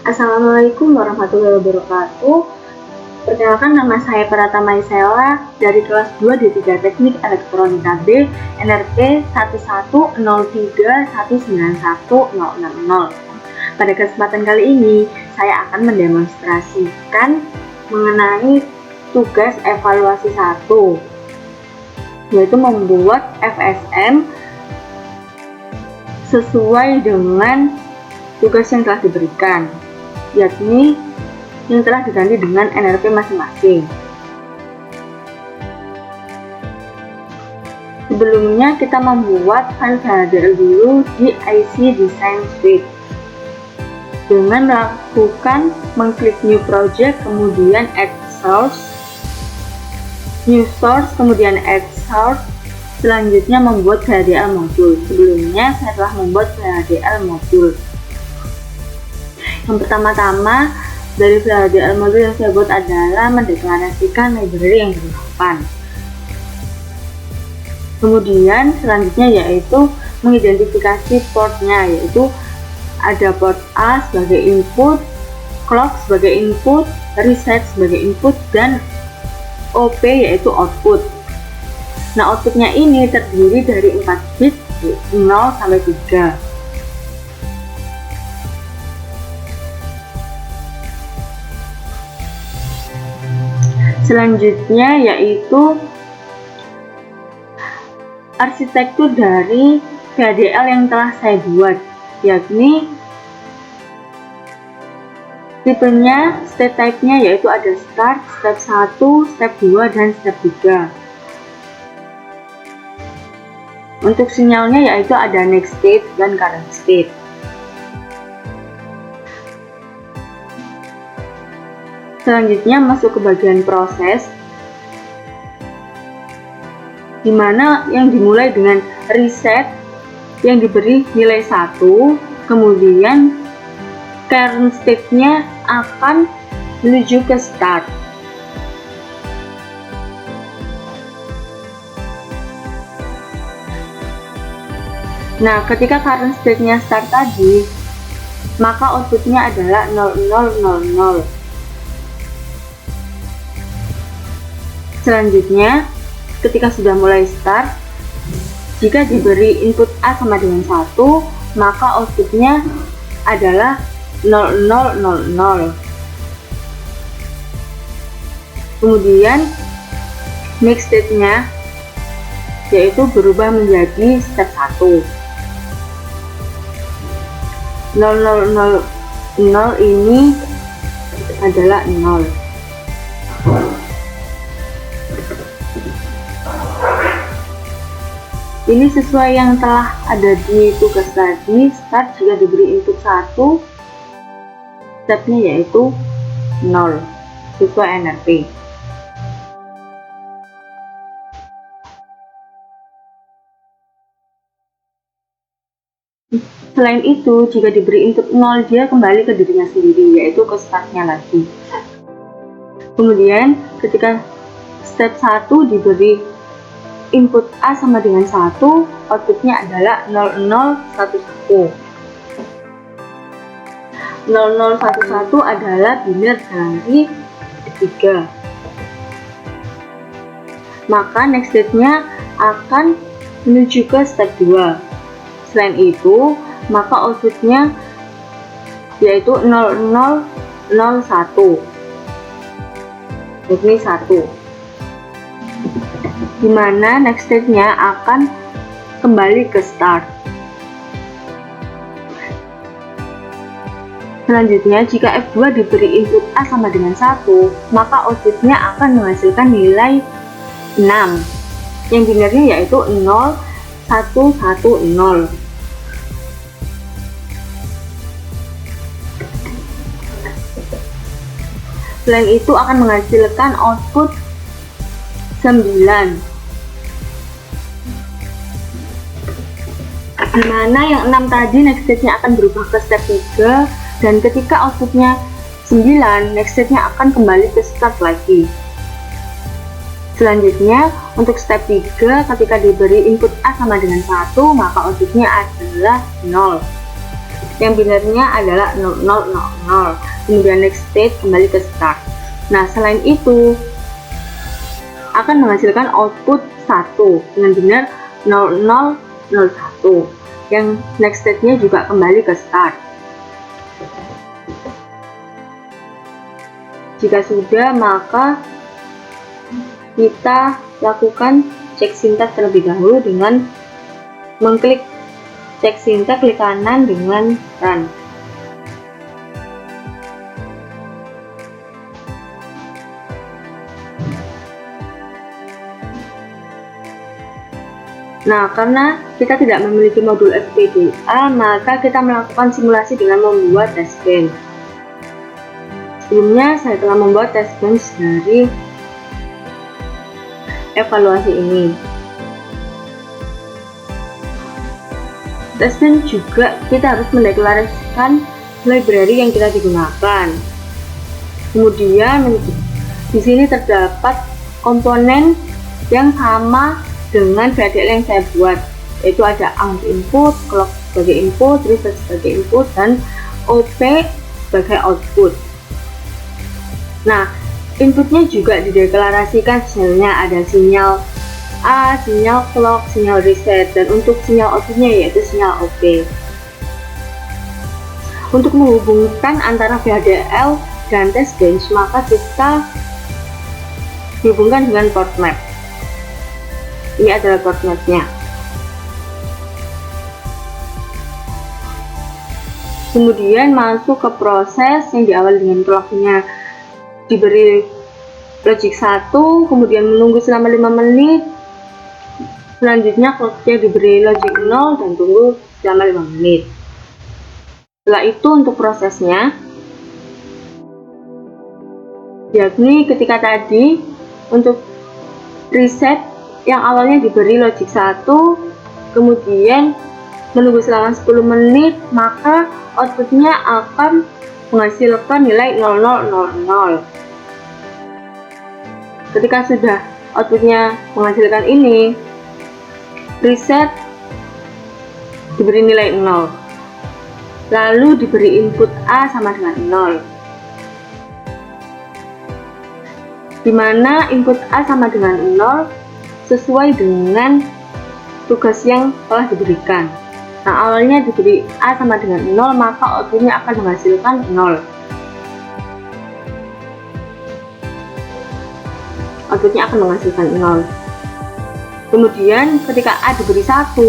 Assalamualaikum warahmatullahi wabarakatuh. Perkenalkan, nama saya Pratama Isela dari kelas 2 D3 Teknik Elektronika B, NRP 1103191060. Pada kesempatan kali ini, saya akan mendemonstrasikan mengenai tugas evaluasi 1, yaitu membuat FSM sesuai dengan tugas yang telah diberikan, yakni yang telah diganti dengan NRP masing-masing. Sebelumnya kita membuat file HDL dulu di IC Design Suite dengan melakukan mengklik New Project, kemudian Add Source, New Source, kemudian Add Source. Selanjutnya membuat HDL modul. Sebelumnya saya telah membuat HDL modul. Yang pertama-tama dari HDL modul yang saya buat adalah mendeklarasikan library yang berlapan. Kemudian selanjutnya yaitu mengidentifikasi portnya, yaitu ada port A sebagai input, clock sebagai input, reset sebagai input, dan OP yaitu output. Nah, outputnya ini terdiri dari 4 bit 0 sampai 3. Selanjutnya yaitu arsitektur dari VHDL yang telah saya buat, yakni tipenya, state type-nya yaitu ada start, step 1, step 2, dan step 3. Untuk sinyalnya yaitu ada next state dan current state. Selanjutnya masuk ke bagian proses, di mana yang dimulai dengan reset yang diberi nilai 1, kemudian current state-nya akan menuju ke start. Nah, ketika current state-nya start tadi, maka outputnya adalah 0000. Selanjutnya, ketika sudah mulai start, jika diberi input A sama dengan 1, maka outputnya adalah 0000. Kemudian next state-nya yaitu berubah menjadi step 1. 0000 ini adalah 0. Ini sesuai yang telah ada di tugas tadi. Start jika diberi input 1, stepnya yaitu 0 sesuai NRP. Selain itu, jika diberi input 0, dia kembali ke dirinya sendiri, yaitu ke startnya lagi. Kemudian ketika step 1 diberi input A sama dengan 1, outputnya adalah 0011. 0011 adalah biner dari 3. Maka next state-nya akan menuju ke step 2. Selain itu, maka outputnya yaitu 0001, yakni 1, dimana next state-nya akan kembali ke start. Selanjutnya, jika F2 diberi input A sama dengan 1, maka outputnya akan menghasilkan nilai 6, yang binernya yaitu 0110. Selain itu akan menghasilkan output 9, dimana yang 6 tadi next state-nya akan berubah ke step 3, dan ketika outputnya 9, next state-nya akan kembali ke start lagi. Selanjutnya, untuk step 3, ketika diberi input A sama dengan 1, maka outputnya adalah 0. yang binarnya adalah 0000. Kemudian next state kembali ke start. Nah, selain itu akan menghasilkan output 1 dengan binar 0001. Yang next state-nya juga kembali ke start. Jika sudah, maka kita lakukan cek sintaks terlebih dahulu dengan mengklik cek sintaks, klik kanan dengan run. Nah, karena kita tidak memiliki modul FPGA, maka kita melakukan simulasi dengan membuat test bench. Sebelumnya saya telah membuat test bench dari evaluasi ini. Test bench juga kita harus mendeklarasikan library yang kita digunakan. Kemudian di sini terdapat komponen yang sama dengan VHDL yang saya buat, yaitu ada ARM input, clock sebagai input, reset sebagai input, dan OP sebagai output. Nah, inputnya juga dideklarasikan sinyalnya, ada sinyal A, sinyal clock, sinyal reset, dan untuk sinyal outputnya yaitu sinyal OP. Untuk menghubungkan antara VHDL dan test bench, maka kita dihubungkan dengan port map. Ini adalah port map-nya. Kemudian masuk ke proses yang diawali dengan clock-nya diberi logic 1, kemudian menunggu selama 5 menit. Selanjutnya clock-nya diberi logic 0 dan tunggu selama 5 menit. Setelah itu untuk prosesnya, yakni ketika tadi untuk reset yang awalnya diberi logic 1, kemudian menunggu selama 10 menit, maka outputnya akan menghasilkan nilai 0000. Ketika sudah outputnya menghasilkan ini, reset diberi nilai 0, lalu diberi input A sama dengan 0, dimana input A sama dengan 0 sesuai dengan tugas yang telah diberikan. Nah, awalnya diberi A sama dengan 0, maka outputnya akan menghasilkan 0. Outputnya akan menghasilkan 0. Kemudian ketika A diberi 1,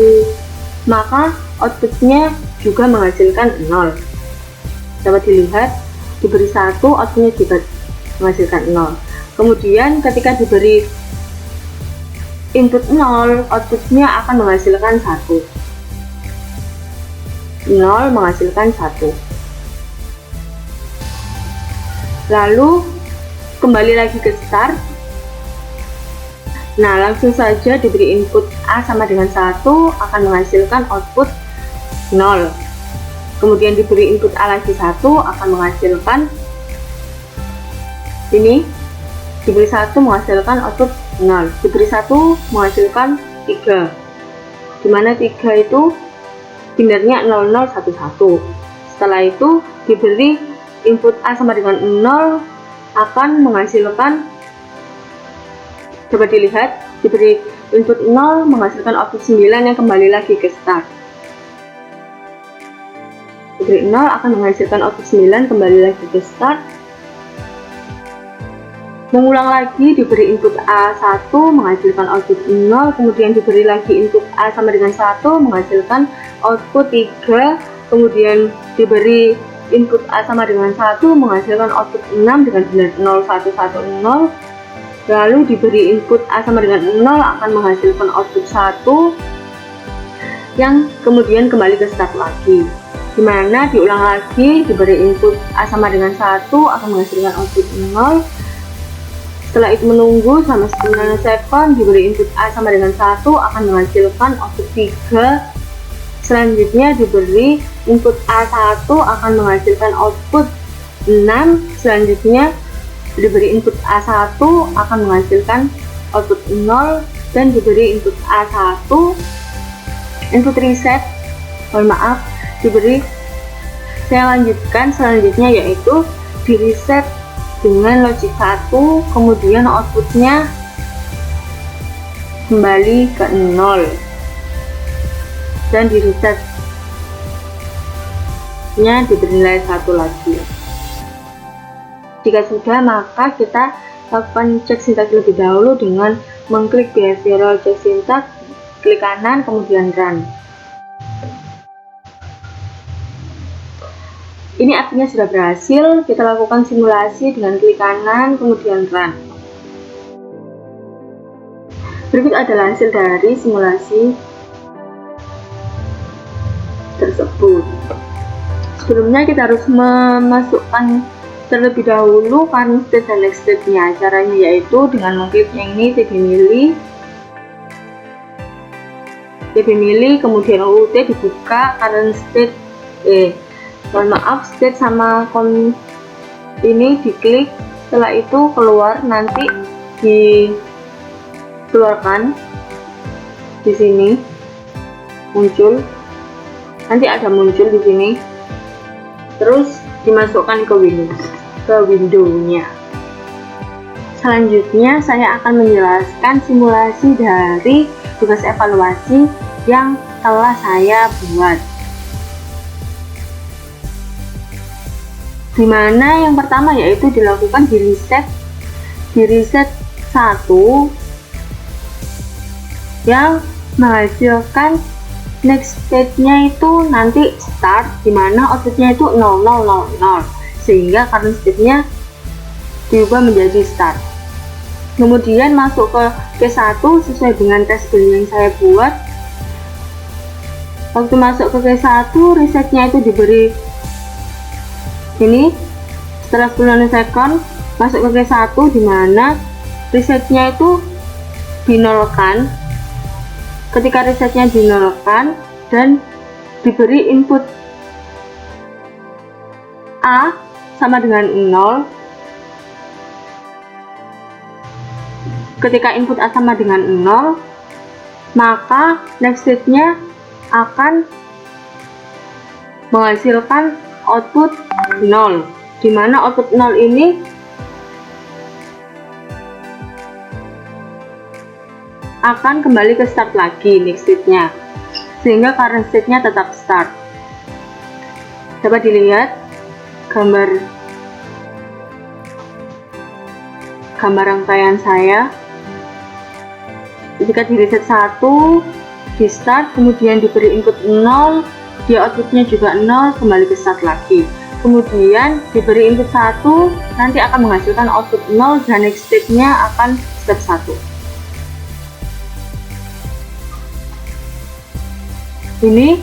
maka outputnya juga menghasilkan 0. Dapat dilihat, diberi 1, outputnya juga menghasilkan 0. Kemudian ketika diberi input 0, outputnya akan menghasilkan 1. 0 menghasilkan 1. Lalu kembali lagi ke start. Nah, langsung saja diberi input A sama dengan 1 akan menghasilkan output 0. Kemudian diberi input A lagi 1 akan menghasilkan ini, diberi 1 menghasilkan output 0, diberi 1 menghasilkan 3, dimana 3 itu binarnya 0011. Setelah itu diberi input A sama dengan 0 akan menghasilkan, dapat dilihat, diberi input 0 menghasilkan output 9 yang kembali lagi ke start. Diberi 0 akan menghasilkan output 9 kembali lagi ke start. Mengulang lagi, diberi input A1 menghasilkan output 0, kemudian diberi lagi input A sama dengan 1 menghasilkan output 3, kemudian diberi input A sama dengan 1 menghasilkan output 6 dengan binar 0110, lalu diberi input A sama dengan 0 akan menghasilkan output 1 yang kemudian kembali ke start lagi, dimana diulang lagi, diberi input A sama dengan 1 akan menghasilkan output 0. Setelah itu menunggu selama 10 nanosekund, diberi input A sama dengan 1 akan menghasilkan output 3. Selanjutnya diberi input A1 akan menghasilkan output 6. Selanjutnya diberi input A1 akan menghasilkan output 0, dan diberi input A1 input reset, mohon maaf, diberi Saya lanjutkan selanjutnya, yaitu di reset dengan logic 1, kemudian outputnya kembali ke 0 dan di resetnya diberi nilai 1 lagi. Jika sudah, maka kita lakukan cek sintaks lebih dahulu dengan mengklik behavioral check syntax, klik kanan, kemudian run. Ini artinya sudah berhasil. Kita lakukan simulasi dengan klik kanan, kemudian run. Berikut adalah hasil dari simulasi tersebut. Sebelumnya kita harus memasukkan terlebih dahulu current state dan next state-nya. Caranya yaitu dengan mengklik yang ini, TB mili, kemudian OUT dibuka, current state, state sama ini diklik. Setelah itu keluar, nanti dikeluarkan di sini muncul, nanti ada muncul di sini, terus dimasukkan ke window-nya. Selanjutnya saya akan menjelaskan simulasi dari tugas evaluasi yang telah saya buat, dimana yang pertama yaitu dilakukan di reset 1 yang menghasilkan next state-nya itu nanti start, dimana outputnya itu 0000, sehingga current state-nya diubah menjadi start. Kemudian masuk ke case 1 sesuai dengan table yang saya buat. Waktu masuk ke case 1, resetnya itu diberi ini. Setelah 10 nanosecond masuk ke case 1, dimana resetnya itu dinolkan. Ketika resetnya dinolkan dan diberi input A sama dengan 0, ketika input A sama dengan 0, maka next state-nya akan menghasilkan output 0, dimana output 0 ini akan kembali ke start lagi next state-nya, sehingga current state-nya tetap start. Dapat dilihat gambar rangkaian saya. Ketika di reset 1, di start, kemudian diberi input 0, dia outputnya juga 0, kembali ke start lagi. Kemudian diberi input 1, nanti akan menghasilkan output 0 dan next state-nya akan step 1. Ini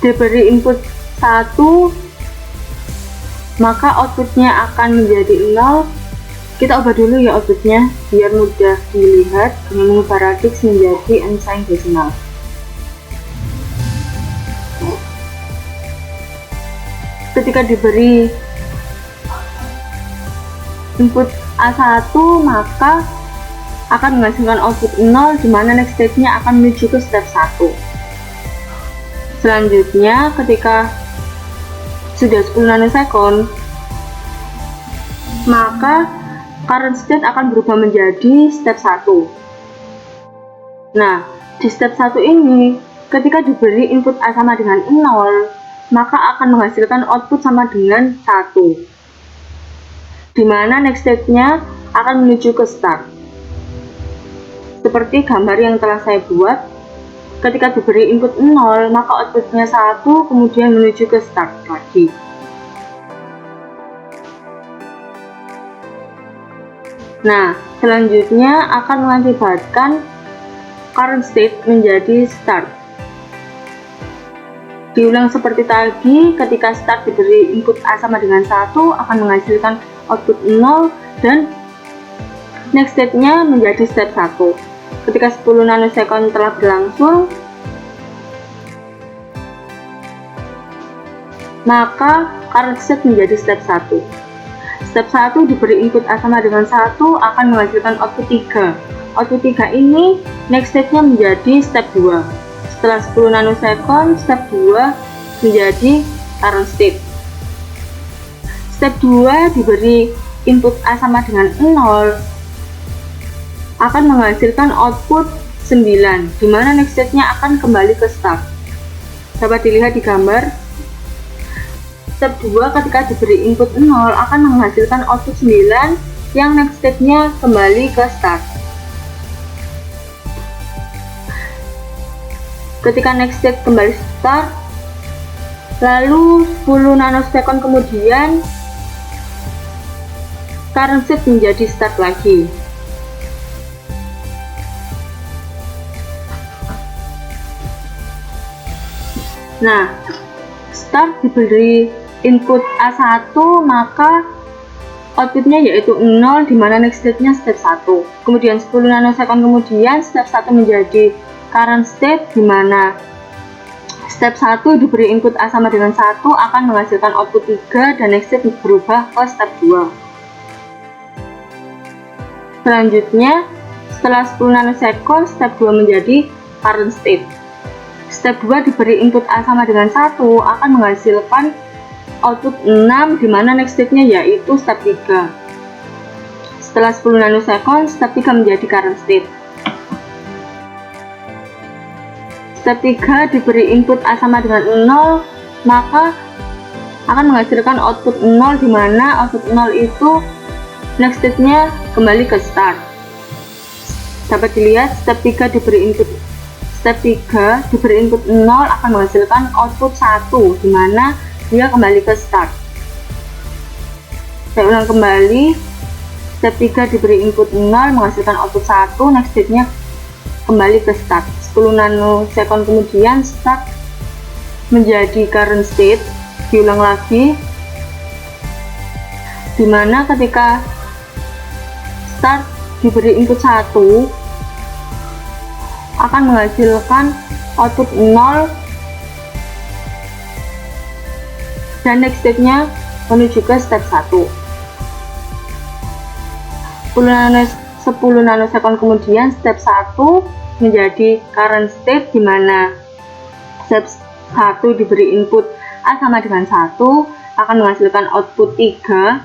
diberi input 1, maka outputnya akan menjadi 0. Kita ubah dulu ya outputnya biar mudah dilihat dengan mengubah radix menjadi unsigned decimal. Ketika diberi input A1, maka akan menghasilkan output 0, dimana next state-nya akan menuju ke step 1. Selanjutnya ketika sudah 10 nanosecond, maka current state akan berubah menjadi step 1. Nah, di step 1 ini ketika diberi input A sama dengan 0, maka akan menghasilkan output sama dengan 1, dimana next state-nya akan menuju ke start. Seperti gambar yang telah saya buat, ketika diberi input 0, maka outputnya 1, kemudian menuju ke start lagi. Nah, selanjutnya akan mengakibatkan current state menjadi start. Diulang seperti tadi, ketika start diberi input A sama dengan 1, akan menghasilkan output 0 dan next state-nya menjadi step 1. Ketika 10 nanosecond telah berlangsung, maka current state menjadi step 1. Step 1 diberi input A sama dengan 1 akan menghasilkan output 3. Output 3 ini next state-nya menjadi step 2. Setelah 10 nanosecond, step 2 menjadi current state. Step 2 diberi input A sama dengan 0 akan menghasilkan output 9, dimana next state-nya akan kembali ke start. Dapat dilihat di gambar. Step 2 ketika diberi input 0 akan menghasilkan output 9 yang next state-nya kembali ke start. Ketika next state kembali start, lalu 10 nanosekund kemudian current state menjadi start lagi. Nah, start diberi input A1, maka outputnya yaitu 0, dimana next state-nya step 1. Kemudian 10 nanosekund kemudian step 1 menjadi current state, dimana step 1 diberi input A sama dengan 1 akan menghasilkan output 3 dan next state berubah ke step 2. Selanjutnya, setelah 10 nanosekund step 2 menjadi current state. Step 2 diberi input A sama dengan 1 akan menghasilkan output 6, dimana next state-nya yaitu step 3. Setelah 10 nanosekund step 3 menjadi current state. Step 3 diberi input A sama dengan 0, maka akan menghasilkan output 0, dimana output 0 itu next state-nya kembali ke start. Dapat dilihat step 3 diberi input 0 akan menghasilkan output 1, dimana dia kembali ke start. Saya ulang kembali. Step 3 diberi input 0 menghasilkan output 1, next state-nya kembali ke start. 10 nanosekund kemudian start menjadi current state. Diulang lagi, dimana ketika start diberi input 1 akan menghasilkan output 0 dan next state-nya menuju ke step 1. 10 nanosekund kemudian step 1 menjadi current state, dimana step 1 diberi input A sama dengan 1 akan menghasilkan output 3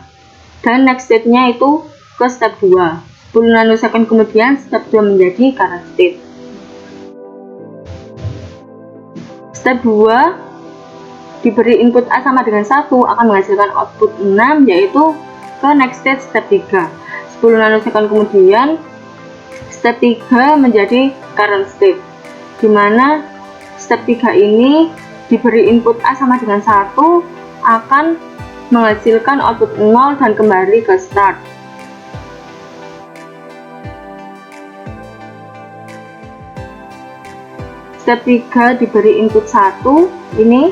dan next state-nya itu ke step 2. 10 nanosekund kemudian step 2 menjadi current state. Step 2 diberi input A sama dengan 1 akan menghasilkan output 6, yaitu ke next state step 3. 10 nanosekund kemudian step 3 menjadi current state, dimana step 3 ini diberi input A sama dengan 1 akan menghasilkan output 0 dan kembali ke start. Step 3 diberi input 1, ini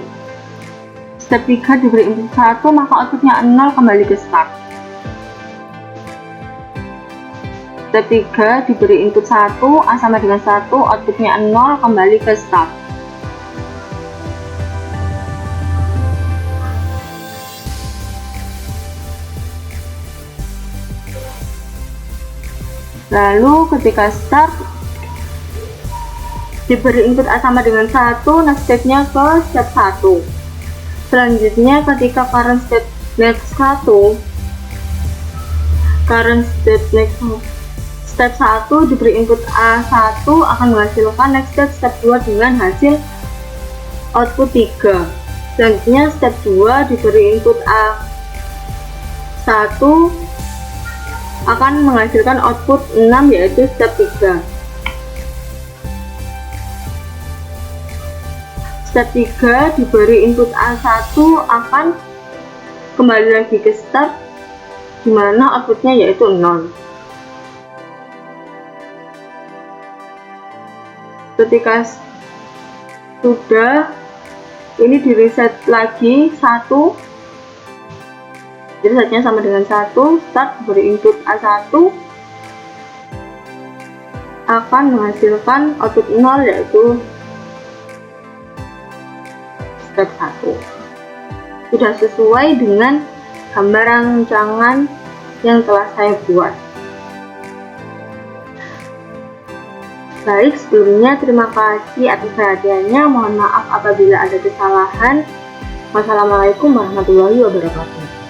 step 3 diberi input 1, maka outputnya 0 kembali ke start. Step 3 diberi input 1, A sama dengan 1, outputnya 0 kembali ke start. Lalu ketika start diberi input A sama dengan 1, next state-nya ke step 1. Selanjutnya ketika current state next 1, step 1 diberi input A1 akan menghasilkan next state step 2 dengan hasil output 3. Selanjutnya step 2 diberi input A1 akan menghasilkan output 6, yaitu step 3. Step 3 diberi input A1 akan kembali lagi ke start, dimana outputnya yaitu 0. Ketika sudah, ini di reset lagi 1, jadi resetnya sama dengan 1. Start diberi input A1 akan menghasilkan output 0, yaitu step 1. Sudah sesuai dengan gambar rancangan yang telah saya buat. Baik, sebelumnya terima kasih atas perhatiannya. Mohon maaf apabila ada kesalahan. Wassalamualaikum warahmatullahi wabarakatuh.